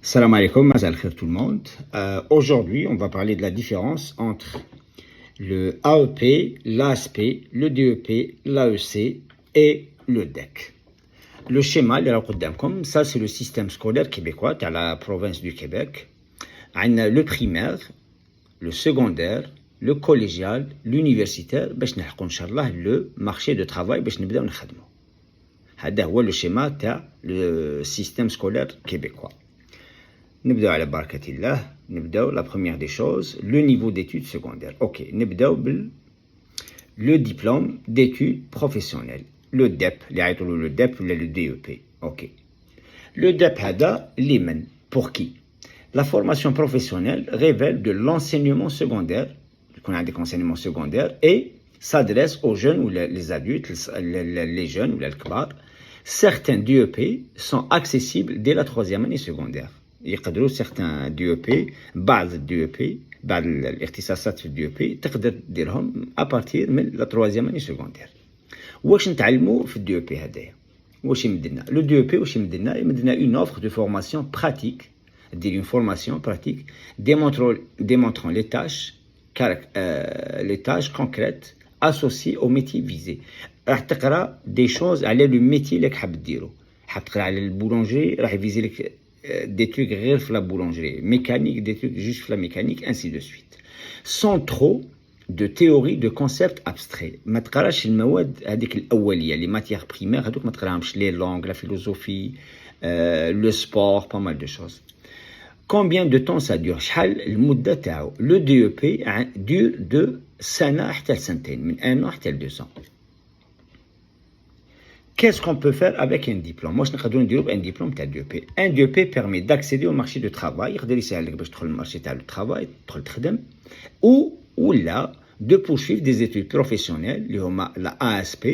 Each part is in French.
Salam alaikum, mazal khair tout le monde. Aujourd'hui, on va parler de la différence entre le AEP, l'ASP, le DEP, l'AEC et le DEC. Le schéma, comme ça, c'est le système scolaire québécois, à la province du Québec. On a le primaire, le secondaire, le collégial, l'universitaire, باش نلحقوا ان شاء الله le marché de travail باش نبداو نخدموا. هذا هو le schéma تاع le système scolaire québécois. نبداو على بركة الله. نبداو la première des choses, le niveau d'études secondaires. OK, نبداو le diplôme d'études professionnelles. Le DEP, اللي يعيطوا له le DEP ولا le DEP. OK. Le DEP هذا لمن? Pour qui? La formation professionnelle révèle de l'enseignement secondaire, qu'on a des enseignements secondaires, et s'adresse aux jeunes ou les adultes, les jeunes ou les kbar. Certains DEP sont accessibles dès la troisième année secondaire. يقدروا certains DEP, بعض الDEP, بعض الاختصاصات في الDEP تقدر ديرهم à partir من la troisième année secondaire. واش نتعلموا في الDEP هذايا؟ واش يمدلنا؟ Le DEP واش يمدلنا une offre de formation pratique, dire une formation pratique démontrant les tâches concrètes associées au métier visé. راح تقرا des choses على le métier اللي حاب ديرو. حاب تقرا على البولونجي راح يفيزي لك des trucs غير في la boulangerie, mécanique, des trucs juste في la mécanique, ainsi de suite. Sans trop de théorie, de concepts abstraits. ما تقراش المواد هذيك الأولية les matières primaires هذوك ما تقراهمش les langues, la philosophie, le sport, pas mal de choses. Combien de temps ça dure? شحال المدة تاعو؟ Le DEP dure de سنة حتى لسنتين, من 1 an حتى 2 ans. Qu'est-ce qu'on peut faire avec un diplôme? Moi, je n'ai pas un diplôme de DEP. Un DEP permet d'accéder au marché du travail. Il y le marché du travail, ou là, de poursuivre des études professionnelles, la ASP,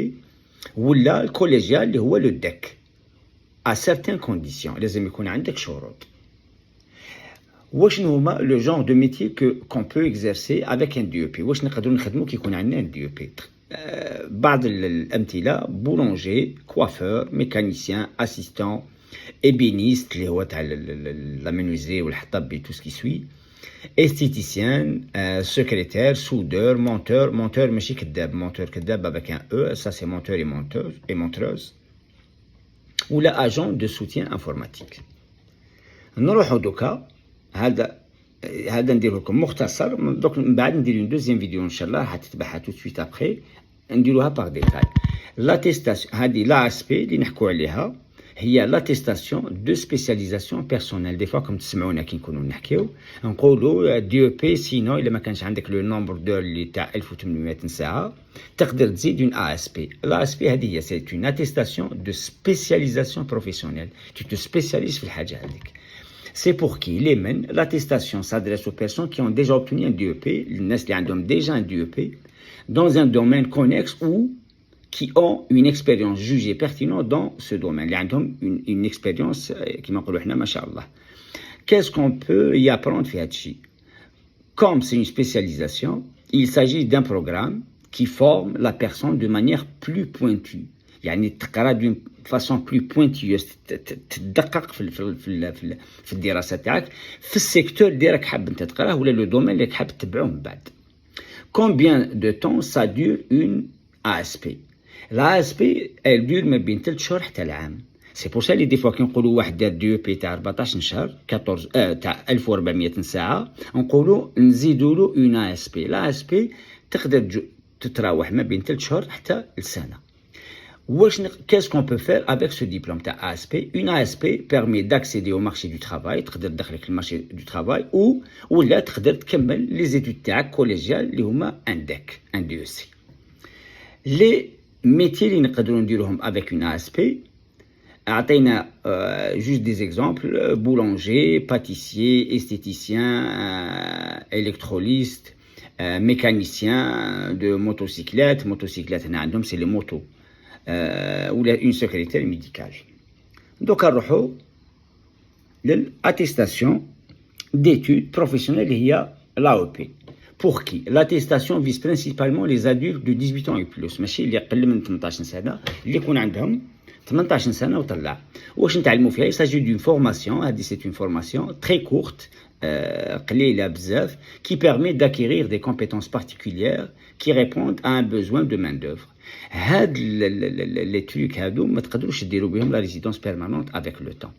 ou là, le collégial, le DEC, à certaines conditions. Les amis, qu'on a un DEC chorot. Le genre de métier qu'on peut exercer avec un DEP. Wesh نقدروا نخدموا كي يكون عندنا un DEP. بعض الأمثلة boulanger, coiffeur, mécanicien, assistant, ébéniste اللي هو تاع la menuiserie والحطب et tout ce qui suit, esthéticien, secrétaire, soudeur, monteur ماشي كذاب, monteur avec un E, ça c'est monteur et monteuse, ou l'agent de soutien informatique. نروحوا دوكا هذا ندير لكم مختصر. دوك من بعد ندير une deuxième vidéo ان شاء الله حتتبعها tout de suite après نديروها par détail. L'attestation هذه l'ASP اللي نحكوا عليها هي l'attestation de spécialisation personnelle. des fois comme تسمعونا كي نكونوا نحكيو نقولوا DEP سينو الا ما كانش عندك لو نومبر دور اللي تاع 1800 ساعه تقدر تزيد une ASP. l'ASP هذه هي c'est une attestation de spécialisation professionnelle. tu te spécialises في الحاجه هذيك. C'est pour qui? Les men, l'attestation s'adresse aux personnes qui ont déjà obtenu un DEP, les gens qui ont déjà un DEP, dans un domaine connexe ou qui ont une expérience jugée pertinente dans ce domaine. Les gens ont une expérience qui m'a dit, machallah. Qu'est-ce qu'on peut y apprendre, Fiatchi? Comme c'est une spécialisation, il s'agit d'un programme qui forme la personne de manière plus pointue. يعني تقرا d'une façon plus pointilleuse, تدقق في الدراسة تاعك في السيكتور اللي راك حاب انت تقراه ولا لو دومين اللي حاب تتبعه من بعد. Combien de temps ça dure une ASP? l'ASP elle dure ما بين 3 شهور حتى العام. C'est pour ça اللي دي فوا كي نقولوا واحد دار DEP تاع 14 شهر 14 تاع 1400 ساعة نقولوا نزيدوا له une ASP. l'ASP تقدر تتراوح ما بين 3 شهور حتى لسنة. Qu'est-ce qu'on peut faire avec ce diplôme de ASP? Une ASP permet d'accéder au marché du travail, تقدر تدخلك المارشي du travail, ولا تقدر تكمل les études تاعك collégiales اللي هما un DEC, un DEC. Les métiers اللي نقدروا نديروهم avec une ASP أعطينا juste des exemples: boulanger, pâtissier, esthéticien, électroliste, mécanicien de motocyclette هنا عندهم c'est les motos. ou une secrétaire médicale. Donc, نروحوا للأttestation d'études professionnelles il y a l'AEP. Pour qui? L'attestation vise principalement les adultes de 18 ans et plus. ماشي اللي أقل من 18 سنة اللي يكون عندهم 18 سنه وطلع. واش نتعلموا فيها؟ يساجي دون فورماسيون. هذه سي اون فورماسيون تري كورت قليله بزاف qui permet d'acquérir des compétences particulières qui répondent à un besoin de main d'œuvre. هاد لي تروك هادو ما تقدروش ديروا بهم لا ريزيدونس بيرمانونت avec le temps.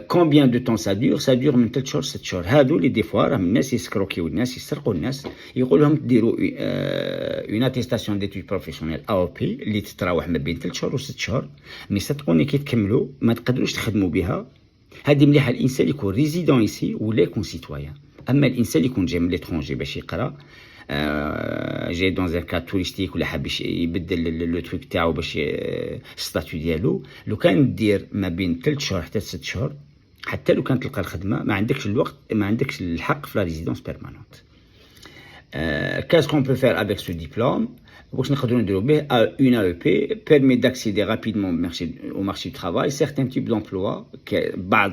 Combien de temps ça dure? Ça dure من 3 شهور 6 شهور. هادو لي دي فوا راهم الناس يسكروكيو الناس، يسرقوا الناس، يقول لهم ديروا اون اتيستاسيون ديتود بروفيسيونيل او بي اللي تتراوح ما بين 3 شهور و 6 شهور، مي صدقوني كي تكملوا ما تقدروش تخدموا بها. هذه مليحه الانسان يكون ريزيدون ايسي ولا يكون سيتويان. اما الانسان يكون جاي من ليترونجي باش يقرا، جاي دون ان كا توريستيك ولا حاب يبدل لو تروك تاعو باش ستاتيو ديالو، لو كان دير ما بين 3 شهور حتى 6 شهور، حتى لو كان تلقى الخدمه ما عندكش الوقت، ما عندكش الحق في لا ريزيدونس بيرمانونت. Qu'est-ce qu'on peut faire avec ce diplôme? واش نقدروا نديروا به؟ une AEP permet d'accéder rapidement au marché du travail. Certains types d'emplois، بعض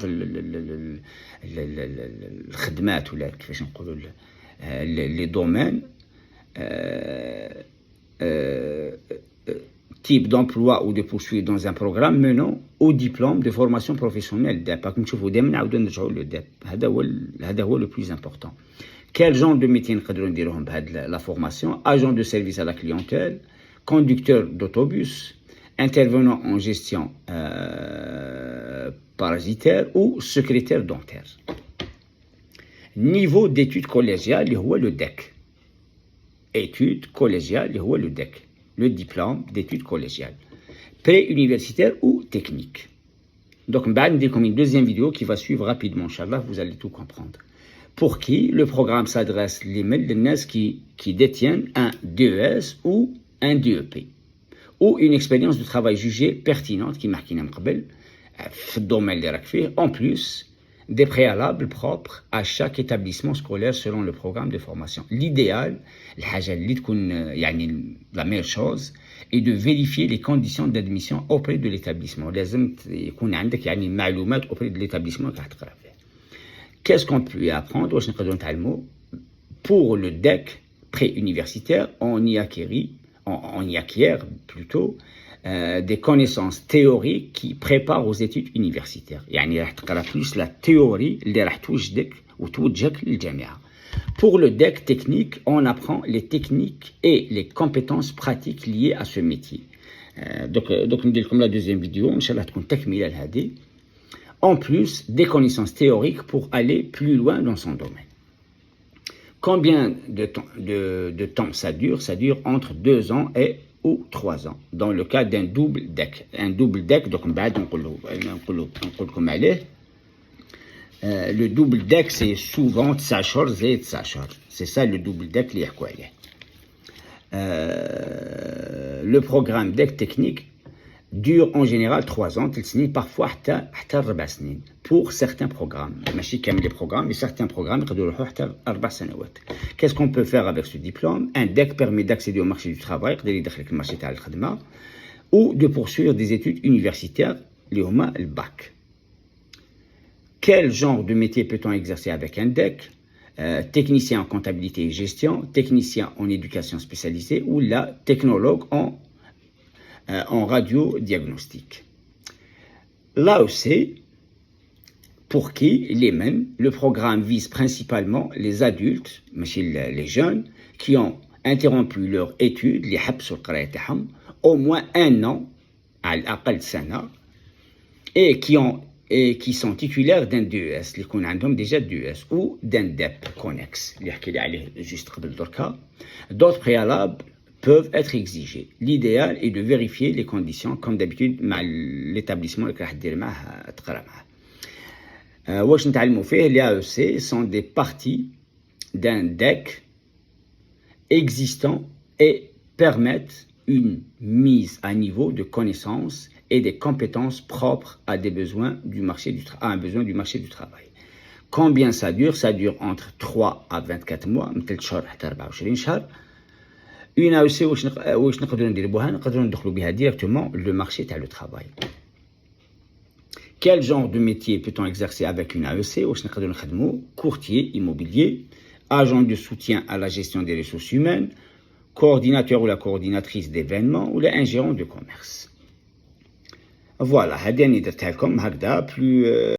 الخدمات ولا كيفاش نقولوا les domaines type d'emploi ou de poursuite dans un programme menant au diplôme de formation professionnelle DEP. راكم تشوفوا دائما نعاودوا نرجعوا لو DEP. هذا هو le plus important. Quel genre de métier نقدروا نديروهم بهاد la formation? Agent de service à la clientèle, conducteur d'autobus, intervenant en gestion parasitaire ou secrétaire dentaire. Niveau d'études collégiales اللي هو le DEC. Études collégiales اللي هو le DEC. Le diplôme d'études collégiales. Pré-universitaire ou technique. Donc, on va dire comme une deuxième vidéo qui va suivre rapidement, Inch'Allah, vous allez tout comprendre. Pour qui le programme s'adresse les gens qui détiennent un DES ou un DEP, ou une expérience de travail jugée pertinente, qui marque dans le domaine اللي راك فيه, en plus des préalables propres à chaque établissement scolaire selon le programme de formation. L'idéal, la meilleure chose, est de vérifier les conditions d'admission auprès de l'établissement. لازم يكون عندك معلومات auprès de l'établissement اللي راح تقرا فيه. Qu'est-ce qu'on peut y apprendre? واش نقدروا نتعلموا؟ Pour le DEC pré-universitaire, on y acquiert plutôt des connaissances théoriques qui préparent aux études universitaires. يعني راح تقرا plus la théorie اللي راح توجدك وتوجهك للجامعة. Pour le DEC technique, on apprend les techniques et les compétences pratiques liées à ce métier. Donc ندير لكم la deuxième vidéo إن شاء الله تكون تكملة لهذه. En plus des connaissances théoriques pour aller plus loin dans son domaine. Combien de temps ça dure? Ça dure entre 2 ans ou 3 ans, dans le cas d'un double DEC. Un double DEC, donc le double DEC, c'est souvent 9 شهور زائد 9 شهور. C'est ça le double DEC اللي يحكوا عليه. Le programme DEC technique dure en général 3 ans, 3 سنين, parfois حتى 4 سنين. Pour certains programmes, ماشي كامل les programmes, mais certains programmes يقدروا يروحوا حتى 4 سنوات. Qu'est-ce qu'on peut faire avec ce diplôme? Un DEC permet d'accéder au marché du travail, يقدر يدخلك المارشي تاع الخدمة, ou de poursuivre des études universitaires اللي هما الباك. Quel genre de métier peut-on exercer avec un DEC? Technicien en comptabilité et gestion, technicien en éducation spécialisée ou la technologue en radiodiagnostic. L'AEC, pour qui les mêmes, le programme vise principalement les adultes, les jeunes, qui ont interrompu leur étude, les حبسوا القراية تاعهم, au moins 1 an, على الأقل سنة, et qui sont titulaires d'un DES, اللي يكون عندهم déjà DES, ou d'un DEP connexe, اللي حكي لي عليه juste قبل دركا. D'autres préalables peuvent être exigés. L'idéal est de vérifier les conditions, comme d'habitude, مع l'établissement اللي راح دير معاه تقرا معاه. واش نتعلموا فيه؟ Les AEC sont des parties d'un DEC existant et permettent une mise à niveau de connaissances et des compétences propres à des besoins du marché à un besoin du marché du travail. Combien ça dure? Ça dure entre 3 à 24 mois, من 3 شهور حتى 24 شهر. Une AEC واش نقدروا نديروا بها؟ نقدروا ندخلوا بها directement le marché تاع le travail. Quel genre de métier peut-on exercer avec une AEC? واش نقدروا نخدموا؟ Courtier immobilier, agent de soutien à la gestion des ressources humaines, coordinateur ou la coordinatrice d'événements ou l'ingérant de commerce. فوالا هذه راني درتها لكم هكذا بلو